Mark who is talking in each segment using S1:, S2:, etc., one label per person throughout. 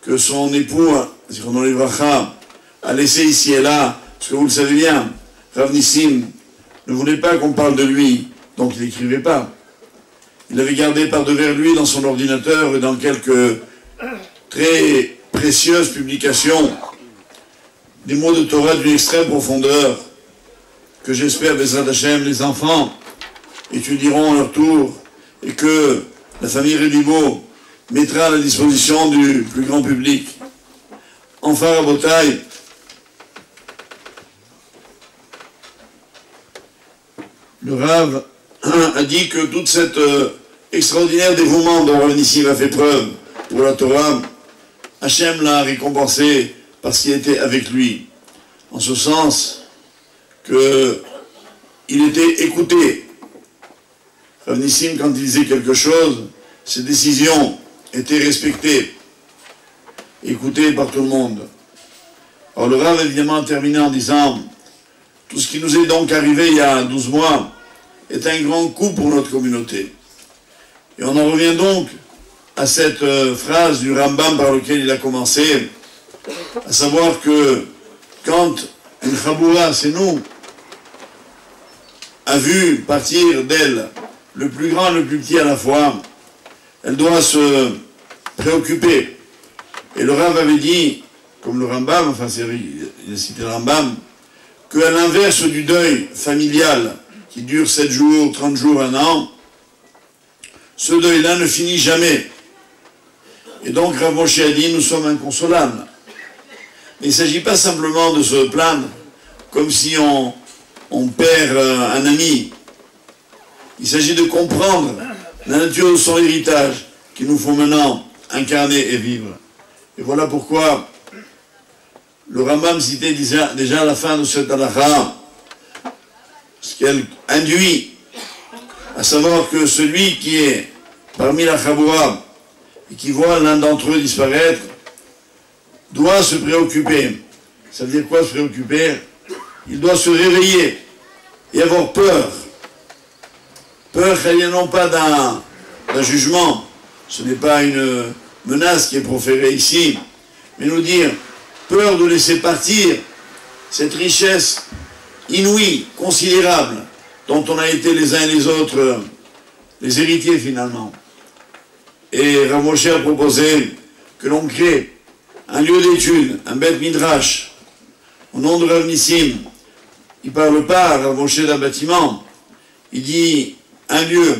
S1: que son époux, Zichrono Livracha, a laissé ici et là, parce que vous le savez bien, Rav Nissim ne voulait pas qu'on parle de lui, donc il n'écrivait pas. Il avait gardé par devers lui dans son ordinateur et dans quelques très précieuses publications des mots de Torah d'une extrême profondeur que j'espère, Bezrat Hashem, les enfants étudieront à leur tour et que la famille Revivo mettra à la disposition du plus grand public. Enfin, Rabotai, le Rav a dit que toute cette extraordinaire dévouement dont Rav Nissim a fait preuve pour la Torah, Hachem l'a récompensé parce qu'il était avec lui. En ce sens qu'il était écouté. Rav Nissim, quand il disait quelque chose, ses décisions étaient respectées, écoutées par tout le monde. Alors le Rav, évidemment, a terminé en disant « Tout ce qui nous est donc arrivé il y a 12 mois est un grand coup pour notre communauté. » Et on en revient donc à cette phrase du Rambam par laquelle il a commencé, à savoir que quand une Chaboura, c'est nous, a vu partir d'elle le plus grand et le plus petit à la fois, elle doit se préoccuper. Et le Rav avait dit, comme le Rambam, enfin il a cité le Rambam, qu'à l'inverse du deuil familial, qui dure 7 jours, 30 jours, 1 an, ce deuil-là ne finit jamais. Et donc Rav Moshe a dit, nous sommes inconsolables. Mais il ne s'agit pas simplement de se plaindre, comme si on perd un ami. Il s'agit de comprendre la nature de son héritage, qu'il nous faut maintenant incarner et vivre. Et voilà pourquoi le Rambam citait déjà à la fin de cette halakha ce qu'elle induit, à savoir que celui qui est parmi la Chaboura et qui voit l'un d'entre eux disparaître, doit se préoccuper. Ça veut dire quoi, se préoccuper? Il doit se réveiller et avoir peur. Peur, non pas d'un jugement, ce n'est pas une menace qui est proférée ici, mais nous dire, peur de laisser partir cette richesse inouïe, considérable, dont on a été les uns et les autres les héritiers finalement. Et Rav Moshe a proposé que l'on crée un lieu d'étude, un Beth Midrash, au nom de Rav Nissim. Il ne parle pas, Rav Moshe, d'un bâtiment, il dit un lieu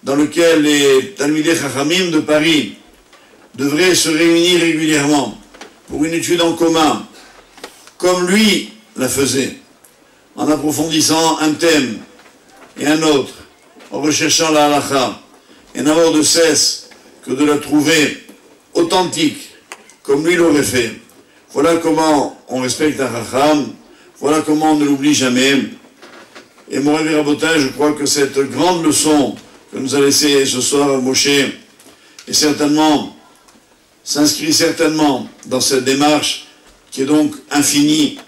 S1: dans lequel les Talmidei Chachamim de Paris devraient se réunir régulièrement pour une étude en commun, comme lui la faisait, en approfondissant un thème et un autre, en recherchant la halakha, et n'avoir de cesse que de la trouver authentique, comme lui l'aurait fait. Voilà comment on respecte un Chacham, voilà comment on ne l'oublie jamais. Et mon Rabbi Rabotai, je crois que cette grande leçon que nous a laissée ce soir à Moshe est certainement, s'inscrit certainement dans cette démarche qui est donc infinie,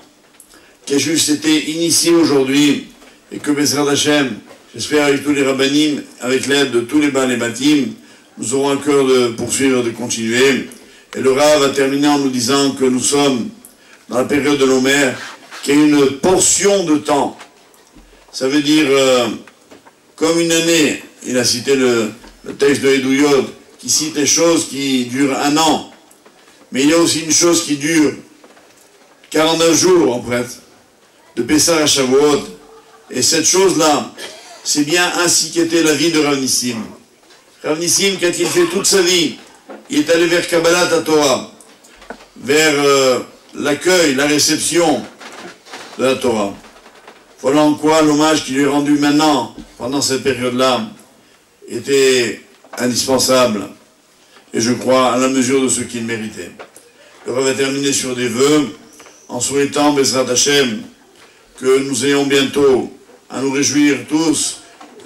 S1: qui a juste été initiée aujourd'hui, et que Bezrat Hashem, j'espère avec tous les rabbanim, avec l'aide de tous les Baal et Batim, nous aurons un cœur de poursuivre, de continuer. Et le Rav a terminé en nous disant que nous sommes dans la période de l'Omer, qui est une portion de temps. Ça veut dire, comme une année, il a cité le texte de Edouyod, qui cite des choses qui durent 1 an. Mais il y a aussi une chose qui dure 49 jours, en fait, de Pessah à Shavuot. Et cette chose-là, c'est bien ainsi qu'était la vie de Rav Nissim. Rav Nissim, qu'a-t-il fait toute sa vie? Il est allé vers Kabbalat Torah, vers l'accueil, la réception de la Torah. Voilà en quoi l'hommage qui lui est rendu maintenant, pendant cette période-là, était indispensable, et je crois à la mesure de ce qu'il méritait. Le Rav va terminer sur des vœux, en souhaitant, Bezrat Hashem, que nous ayons bientôt à nous réjouir tous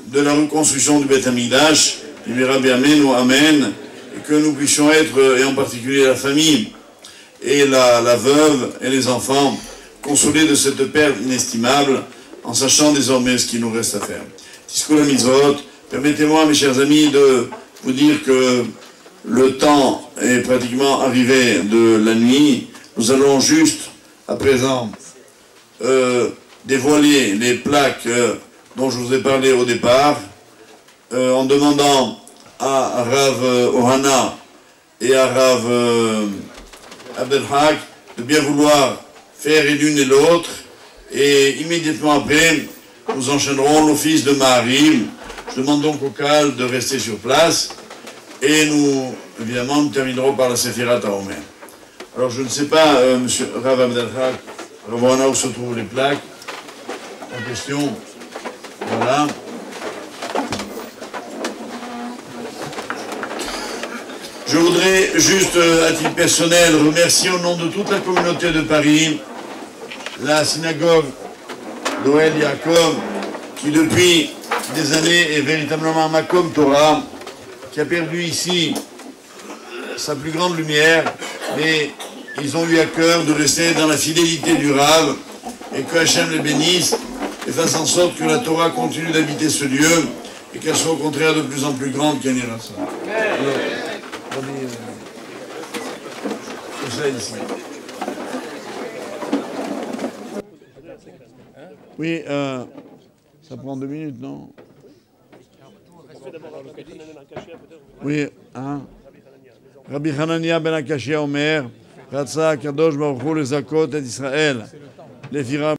S1: de la reconstruction du Beth Amikdash, Amen, et que nous puissions être, et en particulier la famille, et la veuve, et les enfants, consolés de cette perte inestimable, en sachant désormais ce qu'il nous reste à faire. Tiskul HaMitzvot, permettez-moi, mes chers amis, de vous dire que le temps est pratiquement arrivé de la nuit. Nous allons juste, à présent, dévoiler les plaques dont je vous ai parlé au départ, en demandant à Rav Ohana et à Rav Abdelhak de bien vouloir faire l'une et l'autre, et immédiatement après, nous enchaînerons l'office de Maharim. Je demande donc au CAL de rester sur place, et nous, évidemment, nous terminerons par la Sefirat HaOmer. Alors je ne sais pas, monsieur Rav Abdelhak, Rav Ohana, où se trouvent les plaques en question. Voilà. Je voudrais juste, à titre personnel, remercier au nom de toute la communauté de Paris, la synagogue d'Oel Yaakov, qui depuis des années est véritablement Makom Torah, qui a perdu ici sa plus grande lumière, mais ils ont eu à cœur de rester dans la fidélité du Rav, et que Hachem les bénisse, et fasse en sorte que la Torah continue d'habiter ce lieu, et qu'elle soit au contraire de plus en plus grande qu'elle n'ira ça. Ici. Oui, ça prend 2 minutes, non? Oui, hein? Rabbi Hanania ben Akashia Omer, Ratsa Kadosh Baruch Hu lezakot et Israël, Lefira